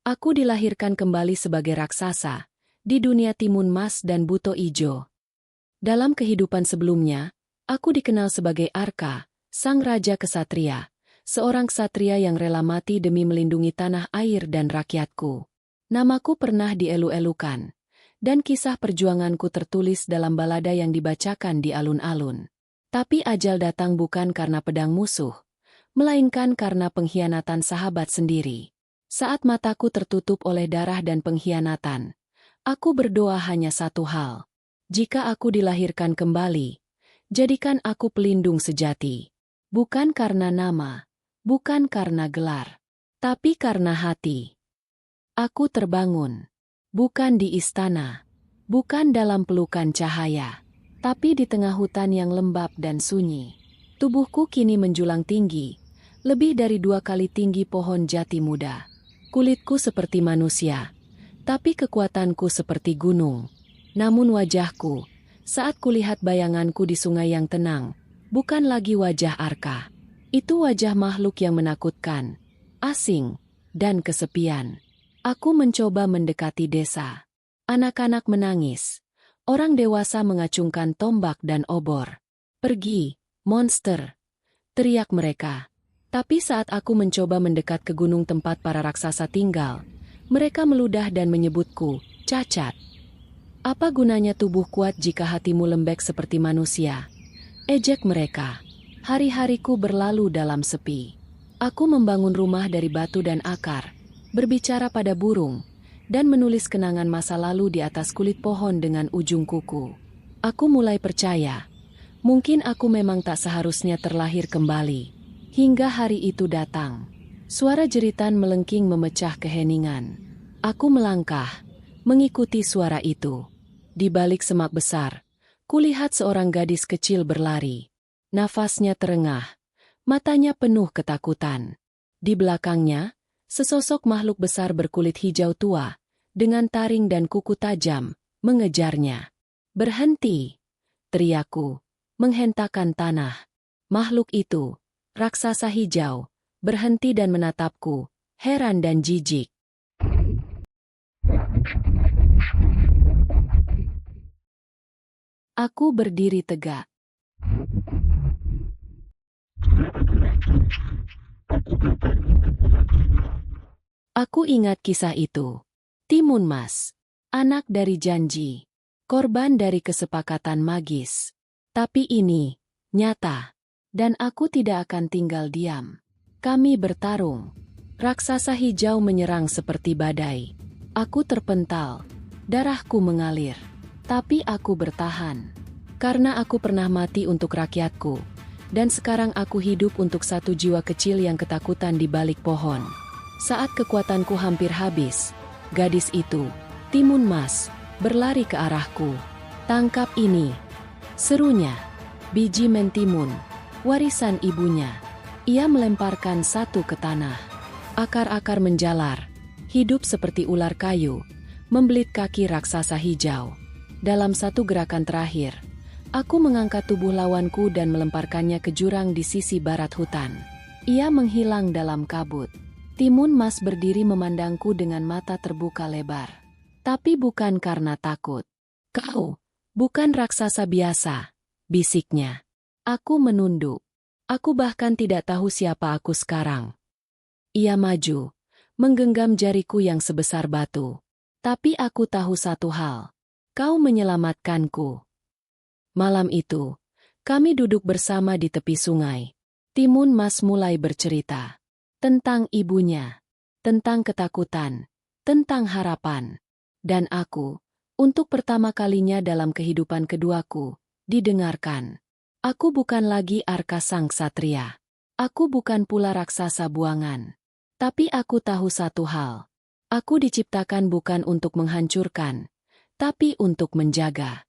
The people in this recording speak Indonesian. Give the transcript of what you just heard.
Aku dilahirkan kembali sebagai raksasa, di dunia timun mas dan buto ijo. Dalam kehidupan sebelumnya, aku dikenal sebagai Arka, sang raja kesatria, seorang ksatria yang rela mati demi melindungi tanah air dan rakyatku. Namaku pernah dielu-elukan, dan kisah perjuanganku tertulis dalam balada yang dibacakan di alun-alun. Tapi ajal datang bukan karena pedang musuh, melainkan karena pengkhianatan sahabat sendiri. Saat mataku tertutup oleh darah dan pengkhianatan, aku berdoa hanya satu hal. Jika aku dilahirkan kembali, jadikan aku pelindung sejati. Bukan karena nama, bukan karena gelar, tapi karena hati. Aku terbangun, bukan di istana, bukan dalam pelukan cahaya, tapi di tengah hutan yang lembab dan sunyi. Tubuhku kini menjulang tinggi, lebih dari 2 kali tinggi pohon jati muda. Kulitku seperti manusia, tapi kekuatanku seperti gunung. Namun wajahku, saat kulihat bayanganku di sungai yang tenang, bukan lagi wajah Arka. Itu wajah makhluk yang menakutkan, asing, dan kesepian. Aku mencoba mendekati desa. Anak-anak menangis. Orang dewasa mengacungkan tombak dan obor. "Pergi, monster!" teriak mereka. Tapi saat aku mencoba mendekat ke gunung tempat para raksasa tinggal, mereka meludah dan menyebutku cacat. "Apa gunanya tubuh kuat jika hatimu lembek seperti manusia?" ejek mereka. Hari-hariku berlalu dalam sepi. Aku membangun rumah dari batu dan akar, berbicara pada burung, dan menulis kenangan masa lalu di atas kulit pohon dengan ujung kuku. Aku mulai percaya, mungkin aku memang tak seharusnya terlahir kembali. Hingga hari itu datang. Suara jeritan melengking memecah keheningan. Aku melangkah, mengikuti suara itu. Di balik semak besar, kulihat seorang gadis kecil berlari. Nafasnya terengah, matanya penuh ketakutan. Di belakangnya, sesosok makhluk besar berkulit hijau tua, dengan taring dan kuku tajam, mengejarnya. "Berhenti!" teriakku, menghentakkan tanah. Makhluk itu, raksasa hijau, berhenti dan menatapku, heran dan jijik. Aku berdiri tegak. Aku ingat kisah itu. Timun Mas, anak dari janji, korban dari kesepakatan magis. Tapi ini nyata. Dan aku tidak akan tinggal diam. Kami bertarung. Raksasa hijau menyerang seperti badai. Aku terpental. Darahku mengalir. Tapi aku bertahan. Karena aku pernah mati untuk rakyatku. Dan sekarang aku hidup untuk satu jiwa kecil yang ketakutan di balik pohon. Saat kekuatanku hampir habis, gadis itu, Timun Mas, berlari ke arahku. "Tangkap ini!" serunya. Biji mentimun, warisan ibunya. Ia melemparkan satu ke tanah. Akar-akar menjalar, hidup seperti ular kayu, membelit kaki raksasa hijau. Dalam satu gerakan terakhir, aku mengangkat tubuh lawanku dan melemparkannya ke jurang di sisi barat hutan. Ia menghilang dalam kabut. Timun Mas berdiri memandangku dengan mata terbuka lebar. Tapi bukan karena takut. "Kau bukan raksasa biasa," bisiknya. Aku menunduk. Aku bahkan tidak tahu siapa aku sekarang. Ia maju, menggenggam jariku yang sebesar batu. Tapi aku tahu satu hal. Kau menyelamatkanku. Malam itu, kami duduk bersama di tepi sungai. Timun Mas mulai bercerita. Tentang ibunya. Tentang ketakutan. Tentang harapan. Dan aku, untuk pertama kalinya dalam kehidupan keduaku, didengarkan. Aku bukan lagi Arka sang ksatria. Aku bukan pula raksasa buangan. Tapi aku tahu satu hal. Aku diciptakan bukan untuk menghancurkan, tapi untuk menjaga.